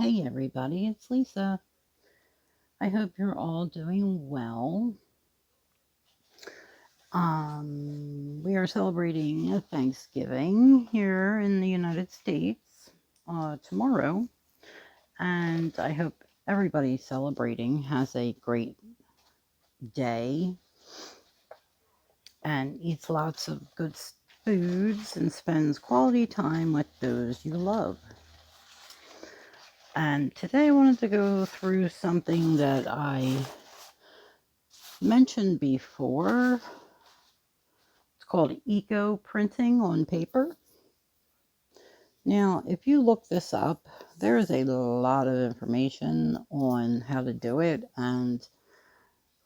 Hey everybody, it's Lisa. I hope you're all doing well. We are celebrating Thanksgiving here in the United States tomorrow, and I hope everybody celebrating has a great day and eats lots of good foods and spends quality time with those you love. And today I wanted to go through something that I mentioned before. It's called eco printing on paper. Now, if you look this up, there is a lot of information on how to do it, and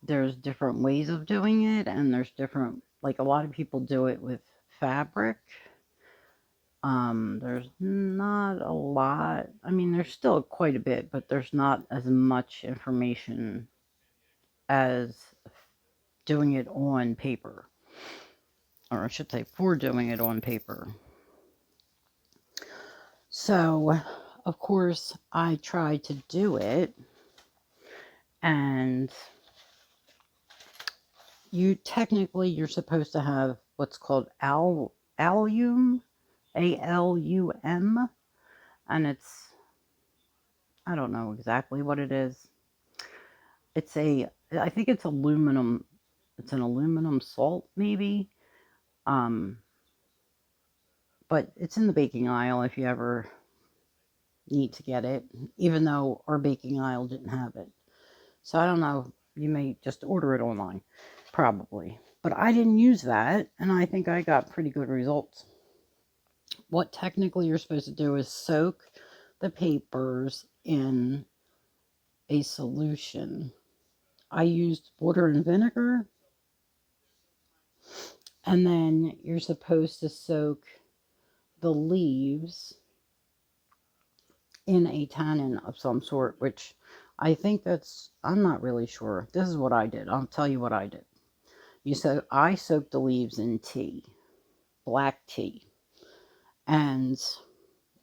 there's different ways of doing it, and there's different, like a lot of people do it with fabric. There's not a lot. I mean, there's still quite a bit, but there's not as much information as doing it on paper, or I should say, for doing it on paper. So, of course, I tried to do it, and you're supposed to have what's called alum, ALUM, and I don't know exactly what it is. I think it's aluminum. It's an aluminum salt, maybe. Um, but it's in the baking aisle if you ever need to get it, even though our baking aisle didn't have it. So I don't know. You may just order it online, probably. But I didn't use that, and I think I got pretty good results. What technically you're supposed to do is soak the papers in a solution. I used water and vinegar, and then you're supposed to soak the leaves in a tannin of some sort, which I'm not really sure. This is what I did. I'll tell you what I did. I soaked the leaves in tea, black tea, and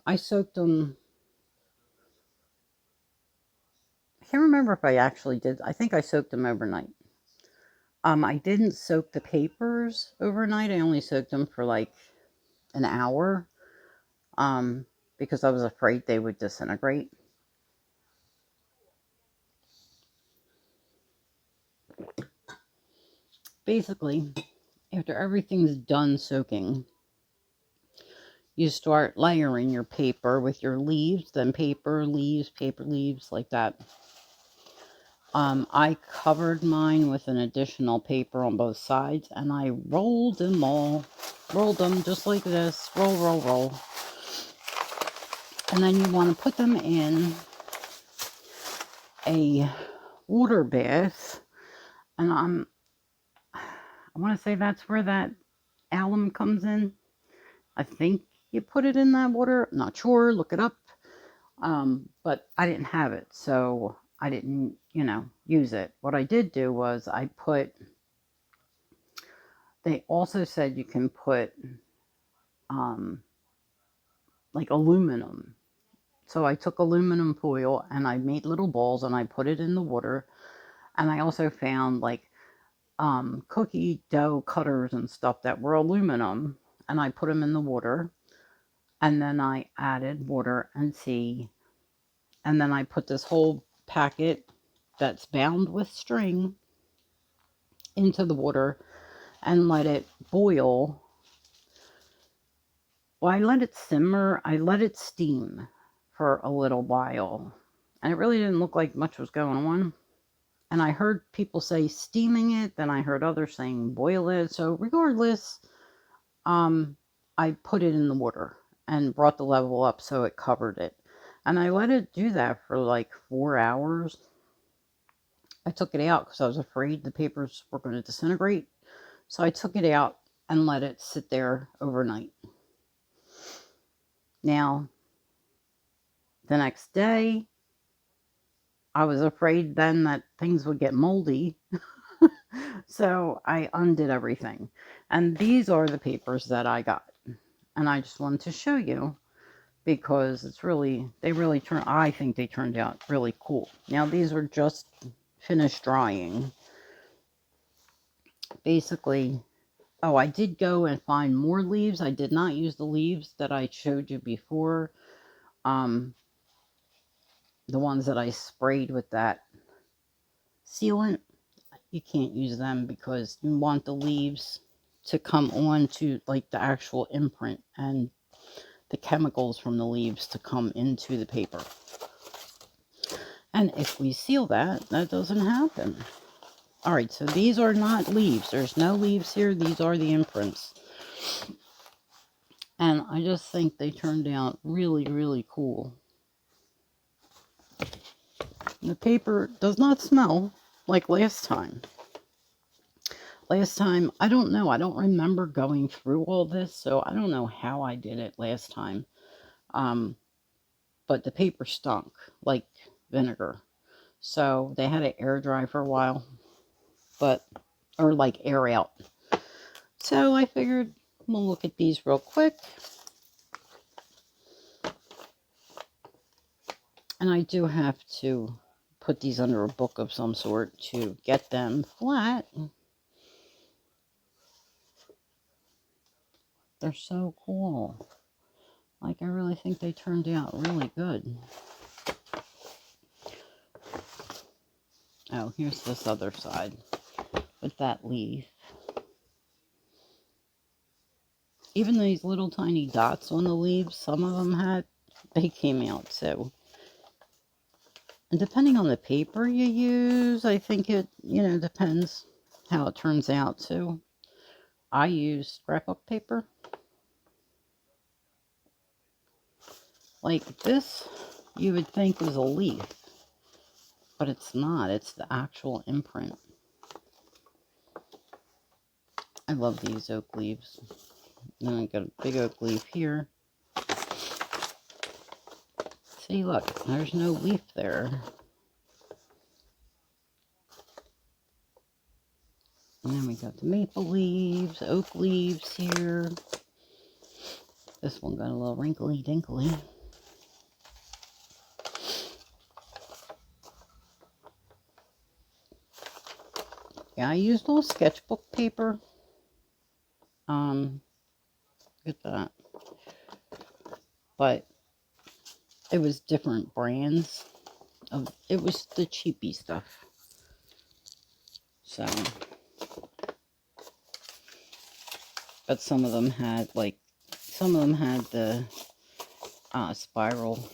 I soaked them. I can't remember if I actually did. I think I soaked them overnight. I didn't soak the papers overnight. I only soaked them for like an hour, um, because I was afraid they would disintegrate. Basically, after everything's done soaking, you start layering your paper with your leaves, then paper, leaves, like that. I covered mine with an additional paper on both sides, and I rolled them just like this, roll. And then you want to put them in a water bath, and I want to say that's where that alum comes in. I think you put it in that water. I'm not sure. Look it up. But I didn't have it, so I didn't, use it. What I did do was they also said you can put, um, like aluminum. So I took aluminum foil and I made little balls and I put it in the water. And I also found like cookie dough cutters and stuff that were aluminum, and I put them in the water. And then I added water and tea. And then I put this whole packet that's bound with string into the water and let it boil. Well, I let it simmer. I let it steam for a little while. And it really didn't look like much was going on. And I heard people say steaming it, then I heard others saying boil it. So regardless, I put it in the water and brought the level up so it covered it. And I let it do that for like 4 hours. I took it out because I was afraid the papers were going to disintegrate. So I took it out and let it sit there overnight. Now, the next day, I was afraid then that things would get moldy. So I undid everything. And these are the papers that I got. And I just wanted to show you. because it's really, I think they turned out really cool. Now these are just finished drying. Basically, oh, I did go and find more leaves. I did not use the leaves that I showed you before. The ones that I sprayed with that sealant, you can't use them because you want the leaves to come on to like the actual imprint and the chemicals from the leaves to come into the paper. And if we seal that, that doesn't happen. All right, so these are not leaves. There's no leaves here. These are the imprints. And I just think they turned out really, really cool. The paper does not smell like last time. Last time, I don't know. I don't remember going through all this, so I don't know how I did it last time. But the paper stunk like vinegar. So they had it air dry for a while, or like air out. So I figured we'll look at these real quick. And I do have to put these under a book of some sort to get them flat. They're so cool. Like, I really think they turned out really good. Oh, here's this other side with that leaf. Even these little tiny dots on the leaves, some of them they came out too. And depending on the paper you use, I think it, depends how it turns out too. I use scrapbook paper. Like this, you would think was a leaf, but it's not. It's the actual imprint. I love these oak leaves. Then I got a big oak leaf here. See, look, there's no leaf there. And then we got the maple leaves, oak leaves here. This one got a little wrinkly dinkly. Yeah, I used a little sketchbook paper. Look at that. But it was different brands. It was the cheapy stuff. So, but some of them had the spiral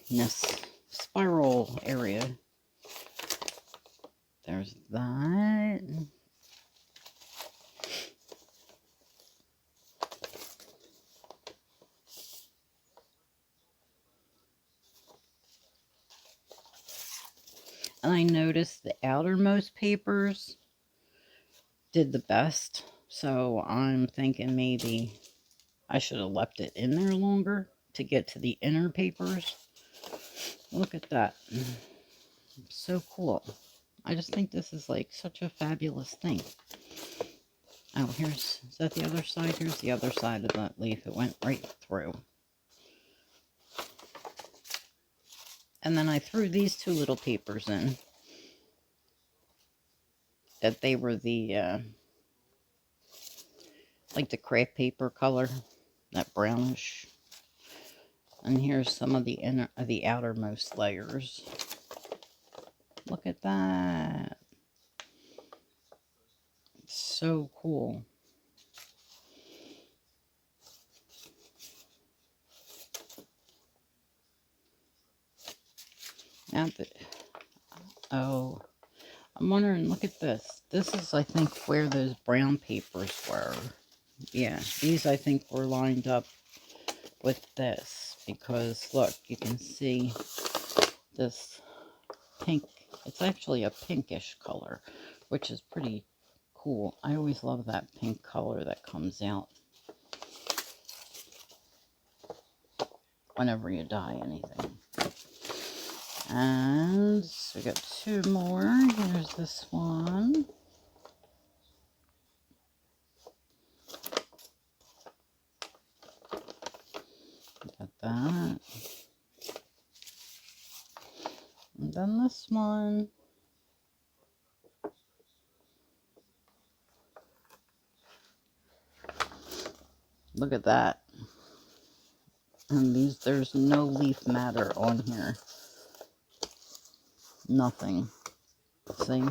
area. There's that. And I noticed the outermost papers did the best. So I'm thinking maybe I should have left it in there longer to get to the inner papers. Look at that. So cool. I just think this is like such a fabulous thing. Oh, is that the other side? Here's the other side of that leaf. It went right through. And then I threw these two little papers in. That they were the, like the craft paper color. That brownish. And here's some of the outermost layers. Look at that. So cool. Now oh, I'm wondering, look at this. This is, I think, where those brown papers were. Yeah, these, I think, were lined up with this. Because, look, you can see this pink. It's actually a pinkish color, which is pretty cool. I always love that pink color that comes out whenever you dye anything. And we got two more. Here's this one. Got that. And then this one. Look at that. And these, there's no leaf matter on here. Nothing. See?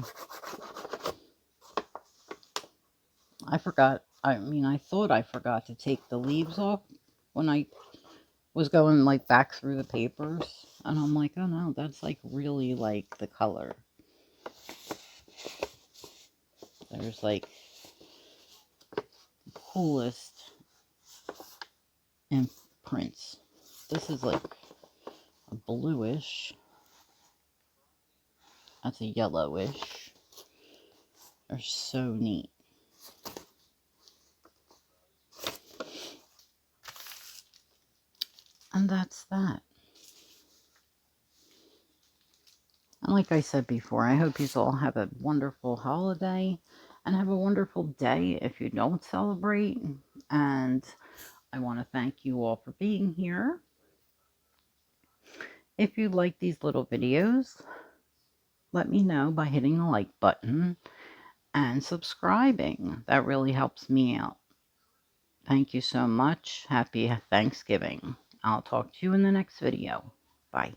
I forgot. I thought I forgot to take the leaves off when I was going like back through the papers. And I'm like, oh no, that's like really like the color. There's like coolest imprints. This is like a bluish. That's a yellowish. They're so neat. And that's that. And like I said before, I hope you all have a wonderful holiday and have a wonderful day if you don't celebrate. And I want to thank you all for being here. If you like these little videos, let me know by hitting the like button and subscribing. That really helps me out. Thank you so much. Happy Thanksgiving. I'll talk to you in the next video. Bye.